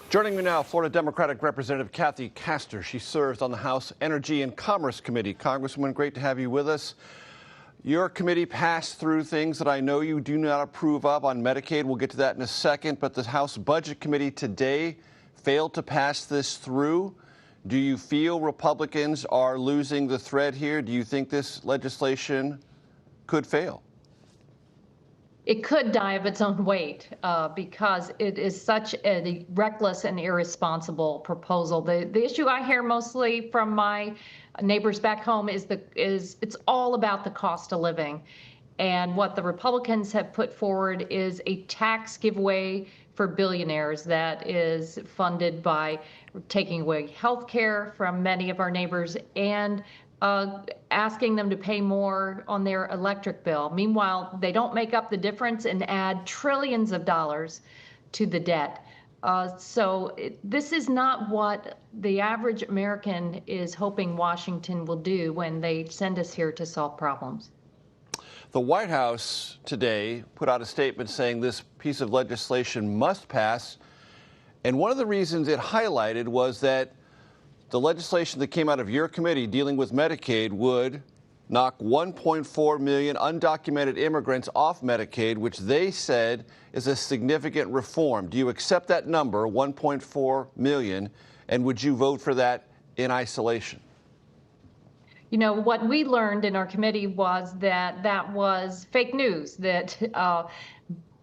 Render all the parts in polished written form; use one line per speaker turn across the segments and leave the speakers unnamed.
Joining me now, Florida Democratic Representative Kathy Castor. She serves on the House Energy and Commerce Committee. Congresswoman, great to have you with us. Your committee passed through things that I know you do not approve of on Medicaid. We'll get to that in a second. But the House Budget Committee today failed to pass this through. Do you feel Republicans are losing the thread here? Do you think this legislation could fail?
It could die of its own weight because it is such a reckless and irresponsible proposal. The issue I hear mostly from my neighbors back home is it's all about the cost of living. And what the Republicans have put forward is a tax giveaway for billionaires that is funded by taking away health care from many of our neighbors and asking them to pay more on their electric bill. Meanwhile, they don't make up the difference and add trillions of dollars to the debt. This is not what the average American is hoping Washington will do when they send us here to solve problems.
The White House today put out a statement saying this piece of legislation must pass. And one of the reasons it highlighted was that the legislation that came out of your committee dealing with Medicaid would knock 1.4 million undocumented immigrants off Medicaid, which they said is a significant reform. Do you accept that number, 1.4 million, and would you vote for that in isolation?
You know, what we learned in our committee was that that was fake news, that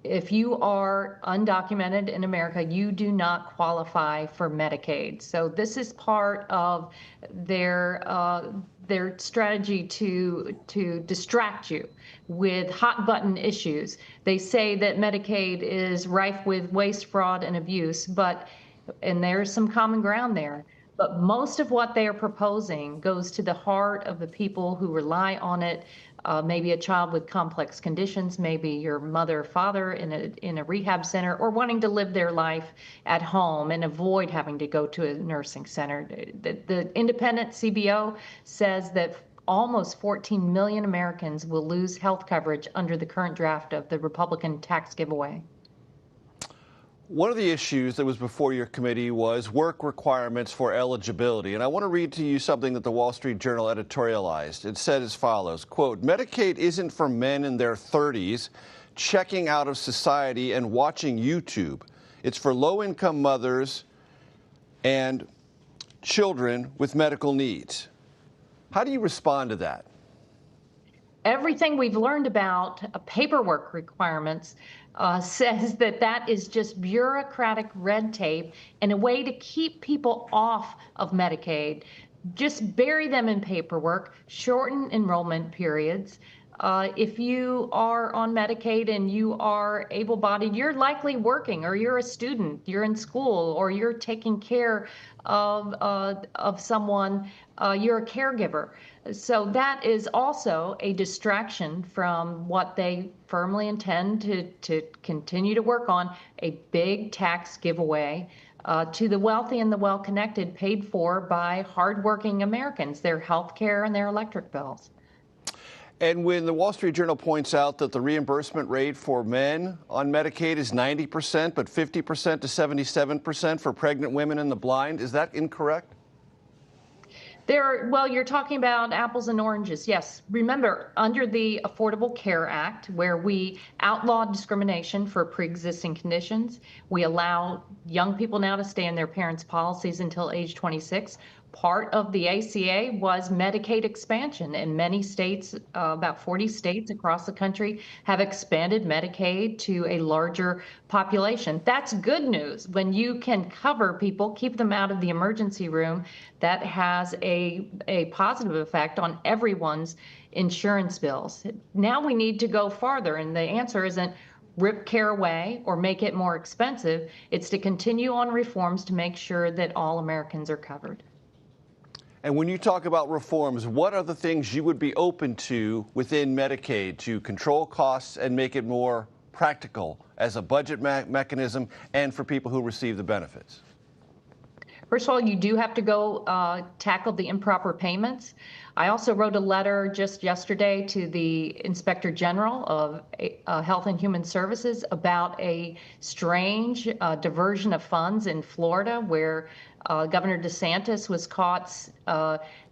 if you are undocumented in America, you do not qualify for Medicaid. So this is part of their strategy to distract you with hot button issues. They say that Medicaid is rife with waste, fraud, and abuse, and there's some common ground there. But most of what they are proposing goes to the heart of the people who rely on it. Maybe a child with complex conditions, maybe your mother or father in a rehab center, or wanting to live their life at home and avoid having to go to a nursing center. The independent CBO says that almost 14 million Americans will lose health coverage under the current draft of the Republican tax giveaway.
One of the issues that was before your committee was work requirements for eligibility. And I want to read to you something that the Wall Street Journal editorialized. It said as follows, quote, Medicaid isn't for men in their 30s checking out of society and watching YouTube. It's for low-income mothers and children with medical needs. How do you respond to that?
Everything we've learned about paperwork requirements says that is just bureaucratic red tape and a way to keep people off of Medicaid. Just bury them in paperwork, shorten enrollment periods. If you are on Medicaid and you are able-bodied, you're likely working, or you're a student, you're in school, or you're taking care of someone, you're a caregiver. So that is also a distraction from what they firmly intend to continue to work on, a big tax giveaway to the wealthy and the well-connected, paid for by hardworking Americans, their health care and their electric bills.
And when the Wall Street Journal points out that the reimbursement rate for men on Medicaid is 90%, but 50% to 77% for pregnant women and the blind, is that incorrect?
Well, you're talking about apples and oranges. Yes. Remember, under the Affordable Care Act, where we outlaw discrimination for pre-existing conditions, we allow young people now to stay in their parents' policies until age 26. Part of the ACA was Medicaid expansion, and many states, about 40 states across the country, have expanded Medicaid to a larger population. That's good news. When you can cover people, keep them out of the emergency room, that has a positive effect on everyone's insurance bills. Now we need to go farther, and the answer isn't rip care away or make it more expensive. It's to continue on reforms to make sure that all Americans are covered.
And when you talk about reforms, what are the things you would be open to within Medicaid to control costs and make it more practical as a budget mechanism and for people who receive the benefits?
First of all, you do have to go tackle the improper payments. I also wrote a letter just yesterday to the Inspector General of Health and Human Services about a strange diversion of funds in Florida where Governor DeSantis was caught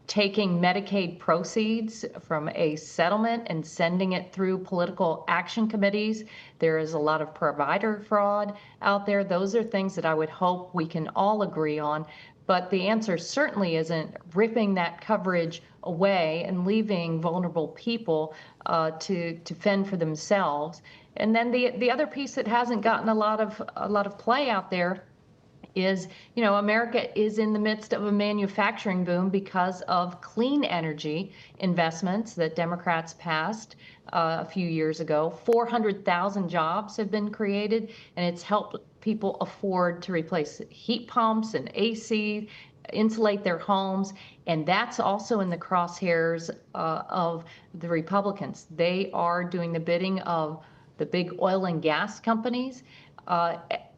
taking Medicaid proceeds from a settlement and sending it through political action committees. There is a lot of provider fraud out there. Those are things that I would hope we can all agree on. But the answer certainly isn't ripping that coverage away and leaving vulnerable people to fend for themselves. And then the other piece that hasn't gotten a lot of play out there is, America is in the midst of a manufacturing boom because of clean energy investments that Democrats passed a few years ago. 400,000 jobs have been created, and it's helped people afford to replace heat pumps and AC, insulate their homes, and that's also in the crosshairs of the Republicans. They are doing the bidding of the big oil and gas companies.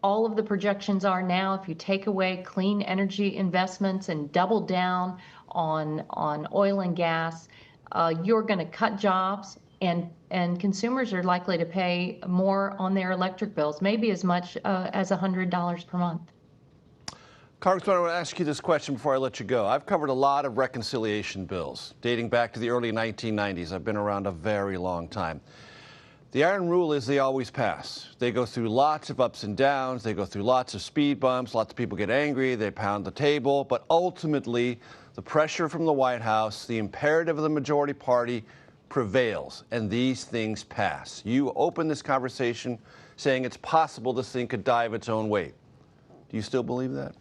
All of the projections are now, if you take away clean energy investments and double down on oil and gas, you're going to cut jobs, and consumers are likely to pay more on their electric bills, maybe as much as $100 per month.
Congressman, I want to ask you this question before I let you go. I've covered a lot of reconciliation bills dating back to the early 1990s. I've been around a very long time. The iron rule is they always pass. They go through lots of ups and downs. They go through lots of speed bumps. Lots of people get angry. They pound the table. But ultimately, the pressure from the White House, the imperative of the majority party prevails, and these things pass. You opened this conversation saying it's possible this thing could die of its own weight. Do you still believe that?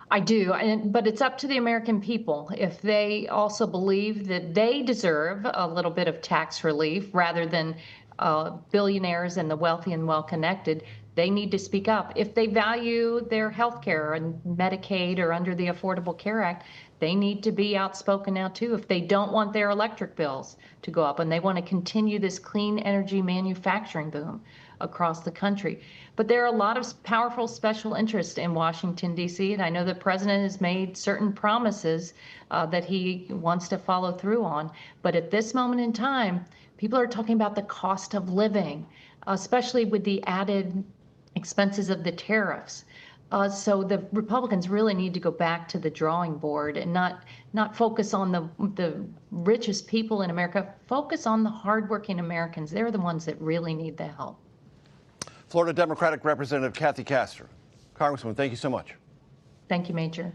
I do, but it's up to the American people. If they also believe that they deserve a little bit of tax relief rather than billionaires and the wealthy and well-connected, they need to speak up. If they value their health care and Medicaid or under the Affordable Care Act, they need to be outspoken now too. If they don't want their electric bills to go up and they want to continue this clean energy manufacturing boom across the country. But there are a lot of powerful special interests in Washington, D.C., and I know the president has made certain promises that he wants to follow through on. But at this moment in time, people are talking about the cost of living, especially with the added expenses of the tariffs. So the Republicans really need to go back to the drawing board and not focus on the richest people in America. Focus on the hardworking Americans. They're the ones that really need the help.
Florida Democratic Representative Kathy Castor. Congresswoman, thank you so much.
Thank you, Major.